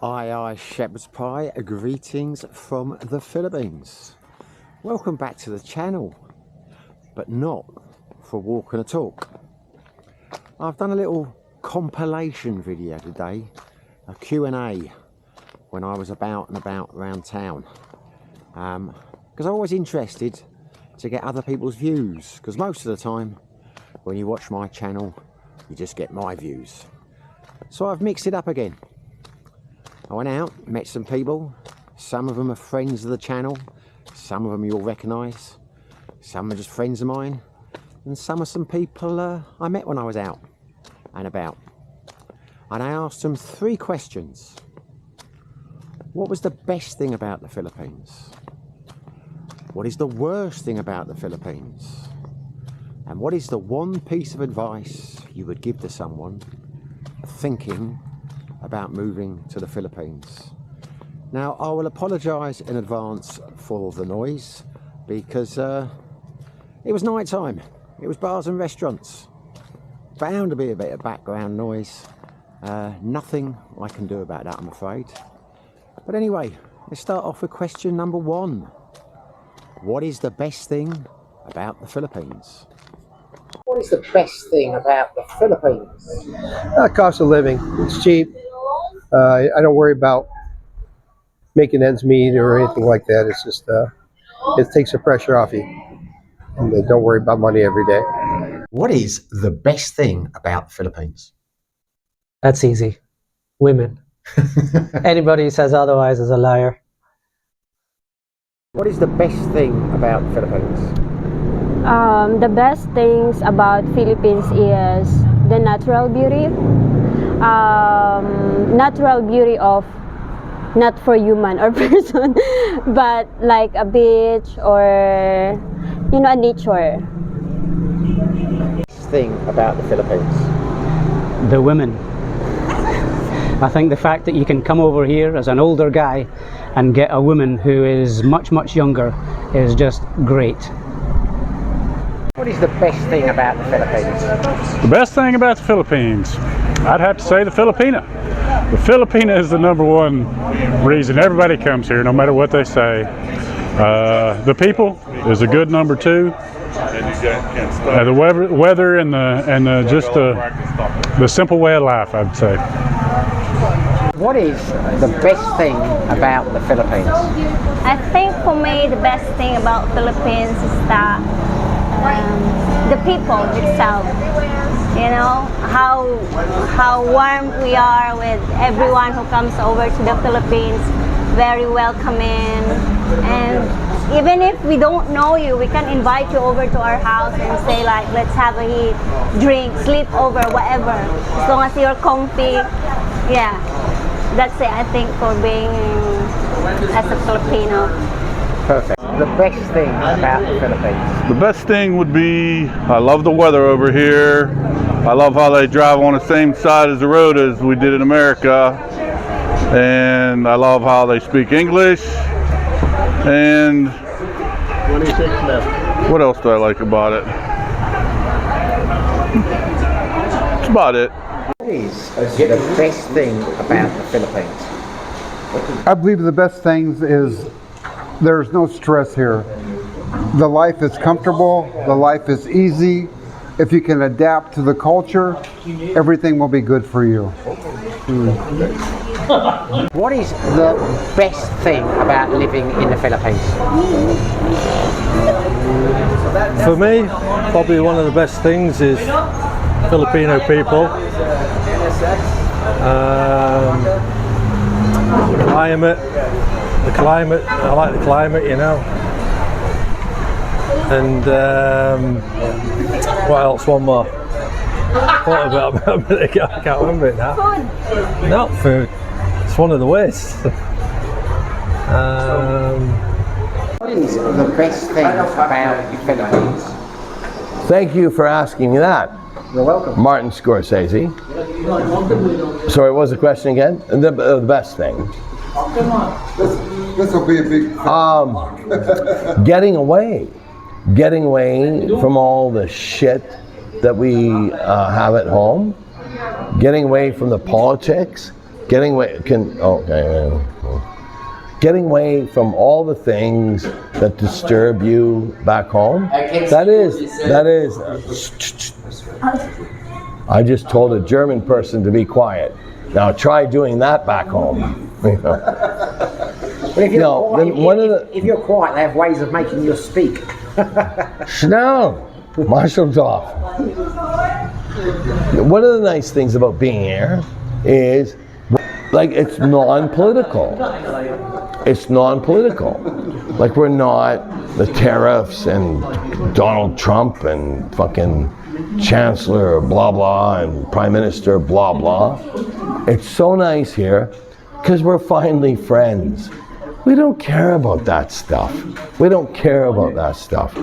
Aye, shepherd's pie, greetings from the Philippines. Welcome back to the channel, but not for walk and a talk. I've done a little compilation video today, a Q&A, when I was about and about around town. Because I'm always interested to get other people's views, because most of the time when you watch my channel, you just get my views. So I've mixed it up again. I went out, met some people. Some of them are friends of the channel, some of them you'll recognise, some are just friends of mine, and some are some people I met when I was out and about. And I asked them 3 questions. What was the best thing about the Philippines? What is the worst thing about the Philippines? And what is the one piece of advice you would give to someone thinking about moving to the Philippines? Now, I will apologise in advance for the noise, because it was night time. It was bars and restaurants. Bound to be a bit of background noise. Nothing I can do about that, I'm afraid. But anyway, let's start off with question number 1. What is the best thing about the Philippines? What is the best thing about the Philippines? Cost of living. It's cheap. I don't worry about making ends meet or anything like that. It's just it takes the pressure off you, and don't worry about money every day. What is the best thing about the Philippines? That's easy. Women. Anybody who says otherwise is a liar. What is the best thing about the Philippines? The best things about Philippines is the natural beauty. Natural beauty of, not for human or person, but like a beach or, you know, a nature. Best thing about the Philippines? The women. I think the fact that you can come over here as an older guy and get a woman who is much younger is just great. What is the best thing about the Philippines? The best thing about the Philippines, I'd have to say the Filipina. The Filipina is the #1 reason everybody comes here, no matter what they say. The people is a good #2. The weather and just the simple way of life, I'd say. What is the best thing about the Philippines? I think for me the best thing about Philippines is that the people itself. You know, how warm we are with everyone who comes over to the Philippines. Very welcoming, and even if we don't know you, we can invite you over to our house and say like, let's have a eat, drink, sleep over, whatever. As long as you're comfy, yeah. That's it, I think, for being as a Filipino. Perfect. The best thing about the Philippines? The best thing would be, I love the weather over here. I love how they drive on the same side as the road as we did in America. And I love how they speak English. And What do you think, Smith? what else do I like about it? That's about it. What is the best thing about the Philippines? I believe the best things is there's no stress here. The life is comfortable, the life is easy. If you can adapt to the culture, everything will be good for you. What is the best thing about living in the Philippines? For me, probably one of the best things is Filipino people. Climate, I like the climate, you know. And what else? One more. What about I can't remember it now. Food. Not food. It's one of the ways. What is the best thing about the Philippines? Thank you for asking me that. You're welcome. Martin Scorsese. Sorry, what was the question again? The best thing. This will be a big Getting away from all the shit that we have at home, getting away from the politics, Getting away getting away from all the things that disturb you back home. That is. I just told a German person to be quiet. Now try doing that back home. If you're quiet, they have ways of making you speak. No, Marshall off. One of the nice things about being here is, like, it's non-political. It's non-political. Like, we're not the tariffs and Donald Trump and fucking Chancellor blah blah and Prime Minister blah blah. It's so nice here because we're finally friends. We don't care about that stuff. We don't care about that stuff.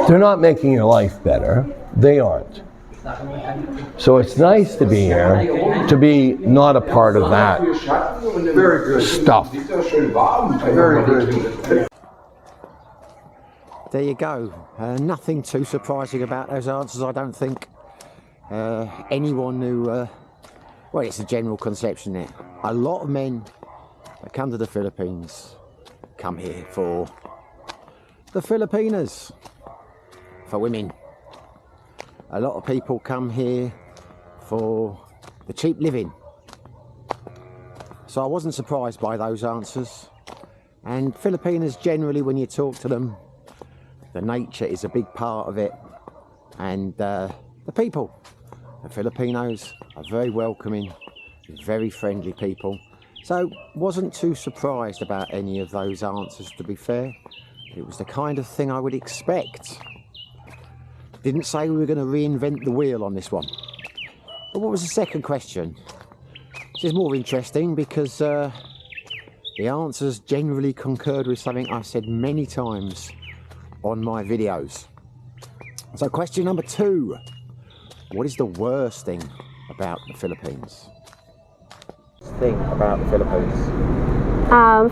They're not making your life better. They aren't. So it's nice to be here, to be not a part of that stuff. Very good. There you go. Nothing too surprising about those answers, I don't think. Anyone who, well, it's a general conception there. A lot of men that come to the Philippines come here for the Filipinas, for women. A lot of people come here for the cheap living. So I wasn't surprised by those answers. And Filipinas generally, when you talk to them, the nature is a big part of it. And the people, the Filipinos, are very welcoming, very friendly people. So wasn't too surprised about any of those answers, to be fair. It was the kind of thing I would expect. Didn't say we were going to reinvent the wheel on this one. But what was the second question? This is more interesting because the answers generally concurred with something I've said many times on my videos. So question number 2. What is the worst thing about the Philippines?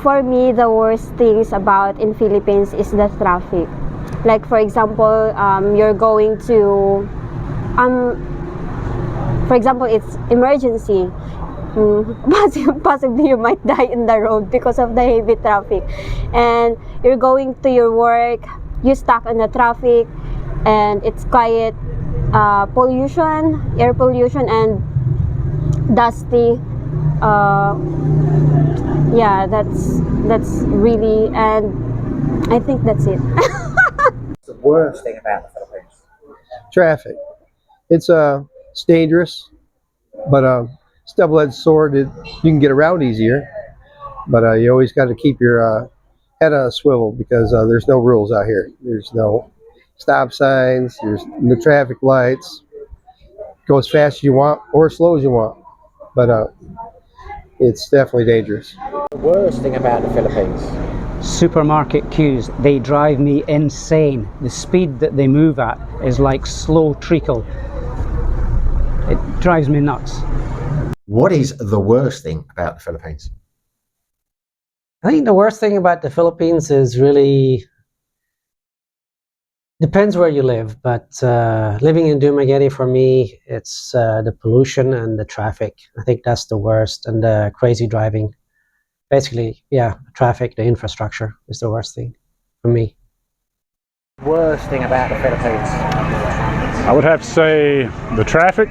For me, the worst things about in Philippines is the traffic. Like, for example, you're going to, for example, it's emergency. Possibly you might die in the road because of the heavy traffic. And you're going to your work, you stuck in the traffic, and it's quiet, pollution, air pollution, and dusty. Yeah, that's really, and I think that's it. The worst thing about the Philippines? Traffic. It's dangerous, but it's a double-edged sword. You can get around easier, but you always got to keep your head on a swivel because there's no rules out here. There's no stop signs. There's no traffic lights. Go as fast as you want or as slow as you want, but it's definitely dangerous. The worst thing about the Philippines? Supermarket queues, they drive me insane. The speed that they move at is like slow treacle. It drives me nuts. What is the worst thing about the Philippines? I think the worst thing about the Philippines is really, depends where you live, but living in Dumaguete, for me, it's the pollution and the traffic. I think that's the worst, and the crazy driving. Basically, yeah, traffic, the infrastructure is the worst thing for me. Worst thing about the Philippines? I would have to say the traffic,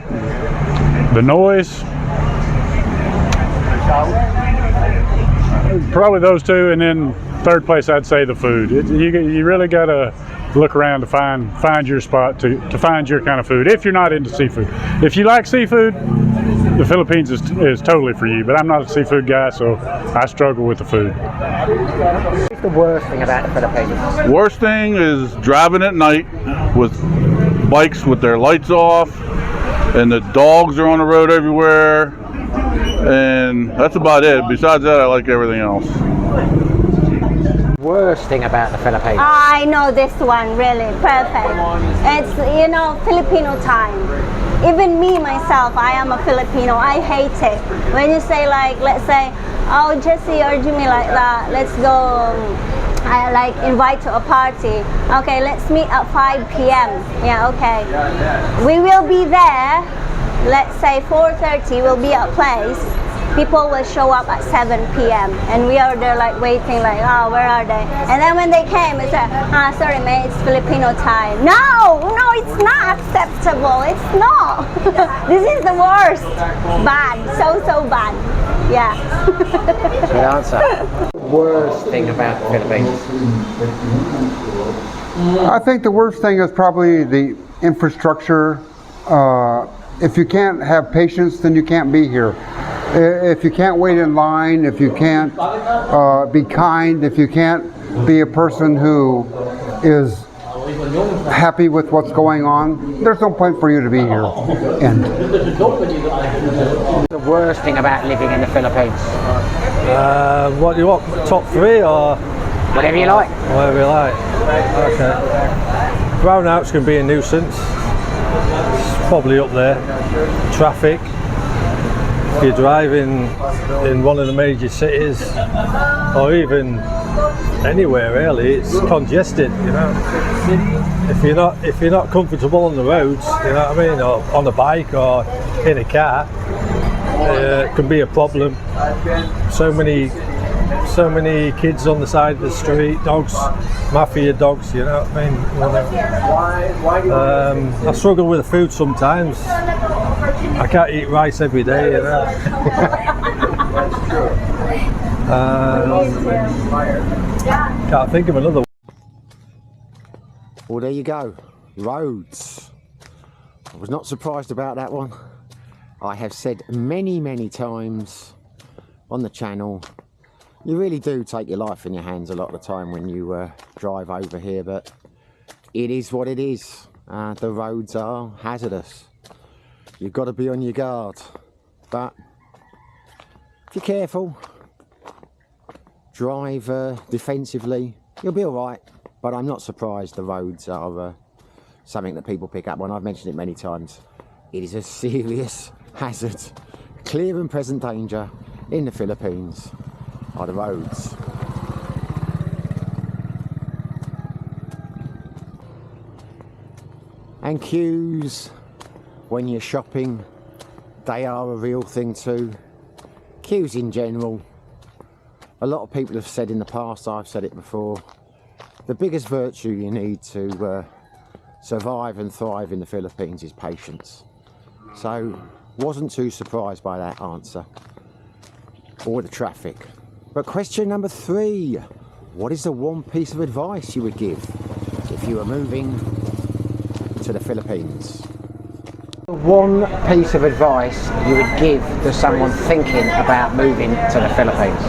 the noise, probably those two, and then third place I'd say the food. You really got to look around to find your spot to find your kind of food, if you're not into seafood. If you like seafood, the Philippines is totally for you, but I'm not a seafood guy, so I struggle with the food. What's the worst thing about the Philippines? Worst thing is driving at night with bikes with their lights off, and the dogs are on the road everywhere, and that's about it. Besides that, I like everything else. Worst thing about the Philippines? I know this one, really, perfect. It's, you know, Filipino time. Even me, myself, I am a Filipino. I hate it. When you say, like, let's say, oh, Jesse or Jimmy, like that, let's go, I like invite to a party. Okay, let's meet at 5 p.m. Yeah, okay. We will be there, let's say 4:30, we'll be at a place. people will show up at 7 p.m. and we are there like waiting, like, oh, where are they? And then when they came, it's like, sorry man, it's Filipino time. No, it's not acceptable. It's not. This is the worst. Bad, so bad. Yeah. Good answer. Worst thing about the Philippines? I think the worst thing is probably the infrastructure. If you can't have patience, then you can't be here. If you can't wait in line, if you can't be kind, if you can't be a person who is happy with what's going on, there's no point for you to be here. End. The worst thing about living in the Philippines? What do you want? Top 3 or? Whatever you like. Whatever you like. Okay. Brownouts can be a nuisance. It's probably up there. Traffic. If you're driving in one of the major cities, or even anywhere really, it's congested, you know. If you're not comfortable on the roads, you know what I mean, or on a bike or in a car, it can be a problem. So many kids on the side of the street, dogs, mafia dogs, you know what I mean. I struggle with the food sometimes. I can't eat rice every day, you know. Can't think of another one. Well, there you go. Roads. I was not surprised about that one. I have said many times on the channel, you really do take your life in your hands a lot of the time when you drive over here, but it is what it is. The roads are hazardous. You've got to be on your guard, but if you're careful, drive defensively, you'll be all right. But I'm not surprised the roads are something that people pick up on. I've mentioned it many times. It is a serious hazard. Clear and present danger in the Philippines are the roads. And queues when you're shopping, they are a real thing too. Queues in general, a lot of people have said in the past, I've said it before, the biggest virtue you need to survive and thrive in the Philippines is patience. So wasn't too surprised by that answer, or the traffic. But question number 3, what is the one piece of advice you would give if you were moving to the Philippines? One piece of advice you would give to someone thinking about moving to the Philippines?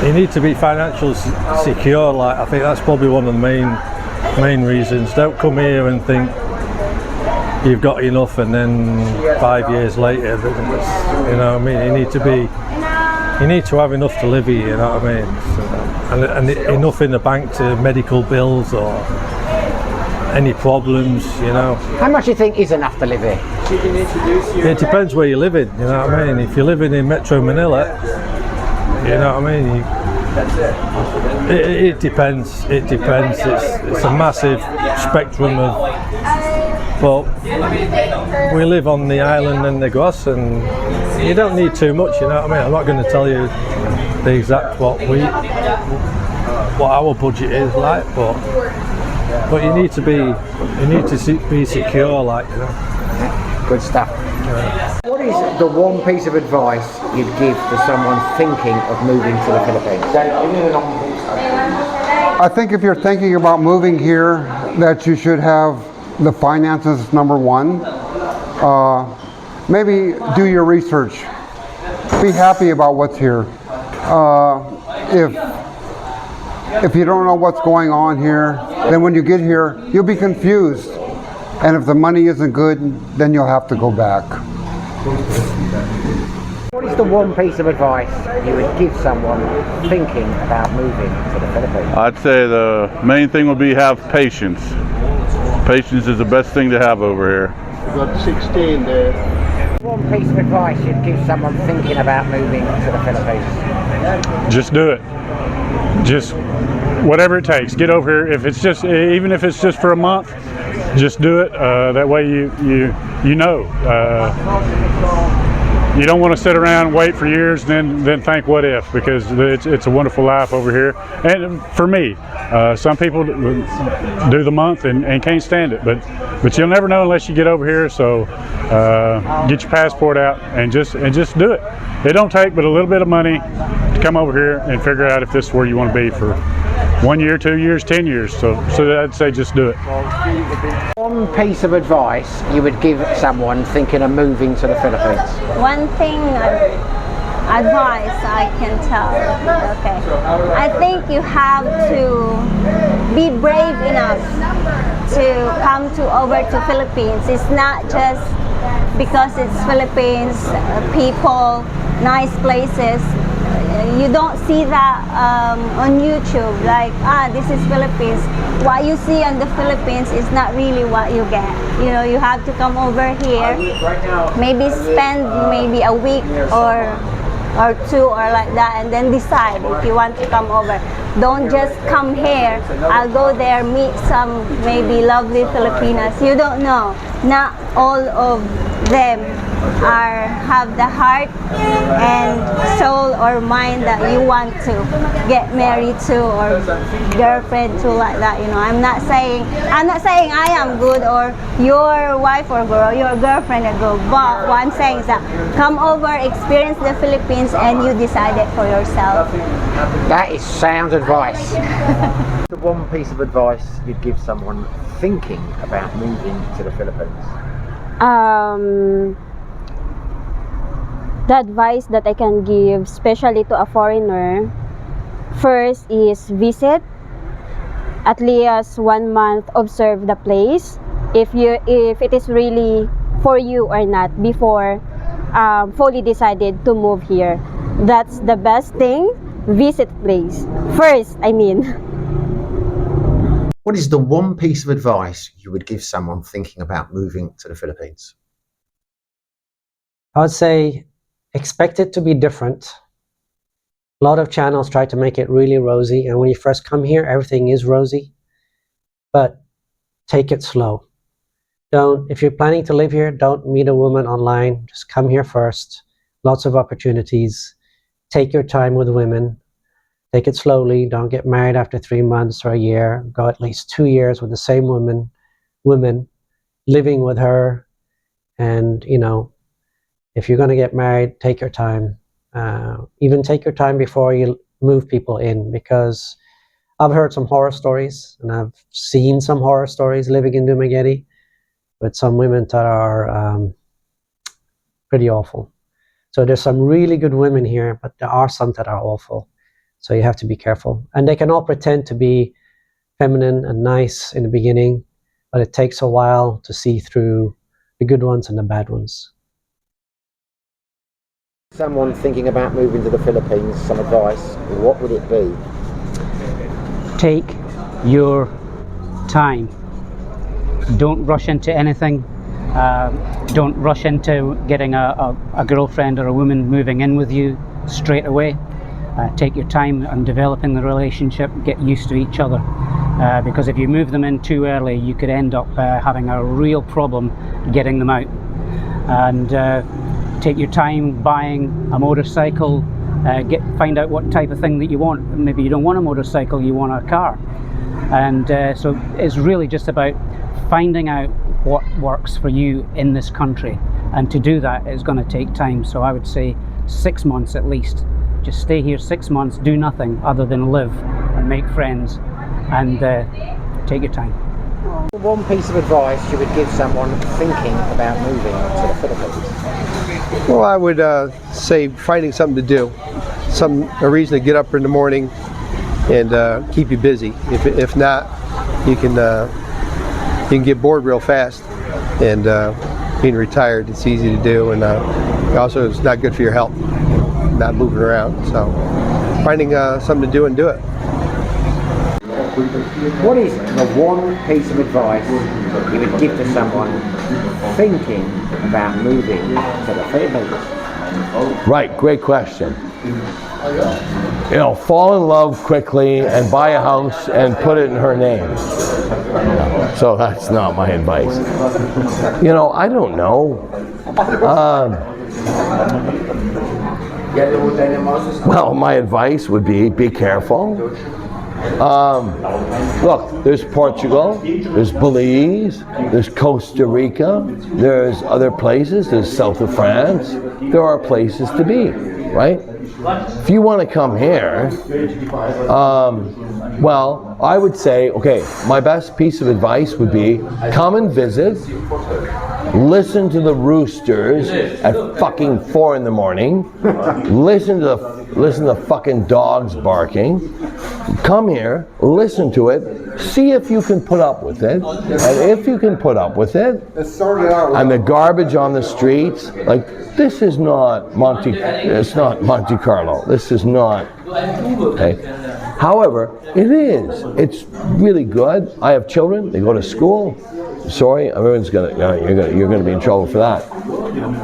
You need to be financially secure. Like, I think that's probably one of the main reasons. Don't come here and think you've got enough and then 5 years later, you know what I mean, you need to have enough to live here, you know what I mean, and enough in the bank to medical bills or any problems, you know. How much do you think is enough to live here? It depends where you're living, you know what I mean. If you're living in Metro Manila, you know what I mean, it depends. It's a massive spectrum of, but we live on the island in Negros and you don't need too much, you know what I mean. I'm not going to tell you the exact what our budget is like, but you need to be secure, like, you know. Good stuff. Yeah. What is the one piece of advice you'd give to someone thinking of moving to the Philippines? I think if you're thinking about moving here, that you should have the finances number 1. Maybe do your research. Be happy about what's here. If you don't know what's going on here, then when you get here, you'll be confused. And if the money isn't good, then you'll have to go back. What is the one piece of advice you would give someone thinking about moving to the Philippines? I'd say the main thing would be have patience. Patience is the best thing to have over here. We've got 16 there. One piece of advice you'd give someone thinking about moving to the Philippines? Just do it. Just whatever it takes. Get over here. If it's just, even if it's just for a month, just do it. That way you know. You don't want to sit around and wait for years and then think what if, because it's a wonderful life over here. And for me, some people do the month and can't stand it, but you'll never know unless you get over here. So get your passport out and just do it. It don't take but a little bit of money to come over here and figure out if this is where you want to be for 1 year, 2 years, 10 years. So I'd say just do it. One piece of advice you would give someone thinking of moving to the Philippines? One thing advice I can tell. Okay, I think you have to be brave enough to come over to Philippines. It's not just because it's Philippines, people, nice places. You don't see that on YouTube, like, this is Philippines. What you see on the Philippines is not really what you get. You know, you have to come over here, maybe spend maybe a week or two or like that, and then decide if you want to come over. Don't just come here, I'll go there, meet some maybe lovely Filipinas. You don't know. Not all of them have the heart and soul or mind that you want to get married to or girlfriend to, like that. You know, I'm not saying I am good or your wife or girl, your girlfriend or girl, but what I'm saying is that come over, experience the Philippines, and you decide it for yourself. That is sound advice. The one piece of advice you'd give someone thinking about moving to the Philippines? The advice that I can give, especially to a foreigner, first is visit. At least 1 month, observe the place. If it is really for you or not, before fully decided to move here. That's the best thing. Visit place first, I mean. What is the one piece of advice you would give someone thinking about moving to the Philippines? I would say expect it to be different. A lot of channels try to make it really rosy, and when you first come here, everything is rosy. But take it slow. If you're planning to live here, don't meet a woman online. Just come here first. Lots of opportunities. Take your time with women. Take it slowly. Don't get married after 3 months or a year. Go at least 2 years with the same woman, living with her. And, you know, if you're going to get married, take your time. Even take your time before you move people in, because I've heard some horror stories and I've seen some horror stories living in Dumaguete with some women that are pretty awful. So there's some really good women here, but there are some that are awful. So you have to be careful. And they can all pretend to be feminine and nice in the beginning, but it takes a while to see through the good ones and the bad ones. Someone thinking about moving to the Philippines, some advice, what would it be? Take your time. Don't rush into anything. Don't rush into getting a girlfriend or a woman moving in with you straight away. Take your time on developing the relationship, get used to each other. Because if you move them in too early, you could end up having a real problem getting them out. And take your time buying a motorcycle, find out what type of thing that you want. Maybe you don't want a motorcycle, you want a car. And so it's really just about finding out what works for you in this country. And to do that, it's going to take time. So I would say 6 months at least. Just stay here 6 months, do nothing other than live and make friends, and take your time. One piece of advice you would give someone thinking about moving to the Philippines? Well, I would say finding something to do, a reason to get up in the morning and keep you busy. If not, you can get bored real fast, and being retired, it's easy to do, and also it's not good for your health, not moving around. So finding something to do and do it. What is the one piece of advice you would give to someone thinking about moving to the Philippines? Right, great question. You know, fall in love quickly and buy a house and put it in her name. So that's not my advice. You know, I don't know. Well, my advice would be careful. Look, there's Portugal, there's Belize, there's Costa Rica, there's other places, there's south of France. There are places to be, right? If you want to come here, well, I would say, okay, my best piece of advice would be come and visit, listen to the roosters at fucking 4 in the morning, listen to the fucking dogs barking, come here, listen to it, see if you can put up with it, and if you can put up with it, and the garbage on the streets, like, this is not it's not Monte Carlo, this is not, okay? However, it is, it's really good. I have children, they go to school. Sorry, everyone's you're gonna be in trouble for that.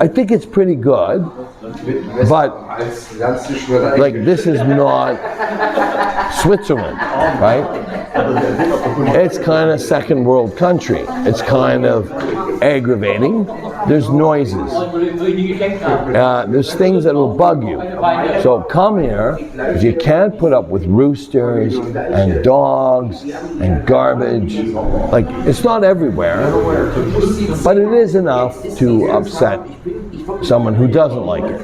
I think it's pretty good, but like, this is not Switzerland, right? It's kind of second world country. It's kind of aggravating. There's noises. There's things that will bug you. So come here, because you can't put up with roosters and dogs and garbage. Like, it's not everywhere, but it is enough to upset someone who doesn't like it.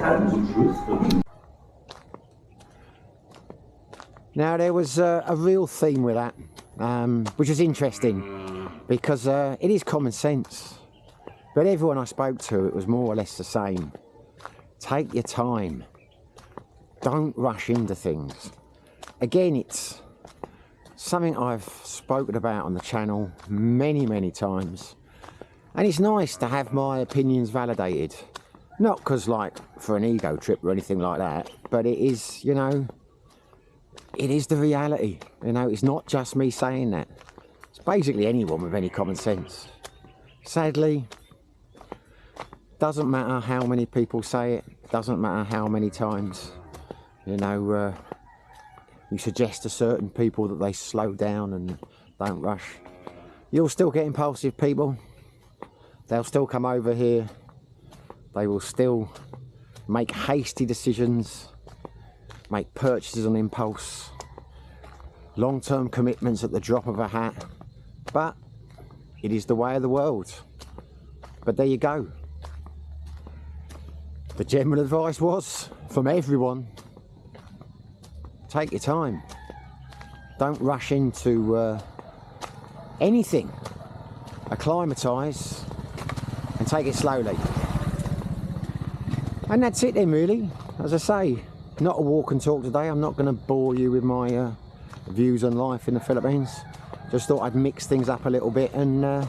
Now, there was a real theme with that, which was interesting, because it is common sense. But everyone I spoke to, it was more or less the same. Take your time. Don't rush into things. Again, it's something I've spoken about on the channel many, many times. And it's nice to have my opinions validated. Not because, like, for an ego trip or anything like that, but it is, you know, it is the reality. You know, it's not just me saying that. It's basically anyone with any common sense. Sadly, doesn't matter how many people say it, doesn't matter how many times, you know, you suggest to certain people that they slow down and don't rush. You'll still get impulsive people. They'll still come over here. They will still make hasty decisions, make purchases on impulse, long-term commitments at the drop of a hat. But it is the way of the world. But there you go. The general advice was, from everyone, take your time. Don't rush into anything. Acclimatise and take it slowly. And that's it then, really. As I say, not a walk and talk today. I'm not going to bore you with my views on life in the Philippines. Just thought I'd mix things up a little bit and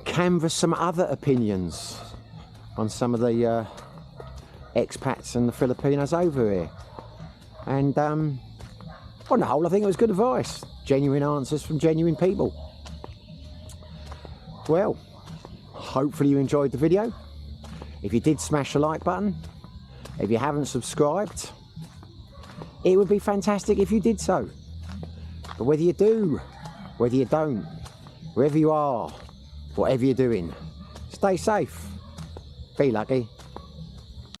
canvass some other opinions on some of the expats and the Filipinos over here. And on the whole, I think it was good advice. Genuine answers from genuine people. Well, hopefully you enjoyed the video. If you did, smash the like button. If you haven't subscribed, it would be fantastic if you did so. But whether you do, whether you don't, wherever you are, whatever you're doing, stay safe, be lucky.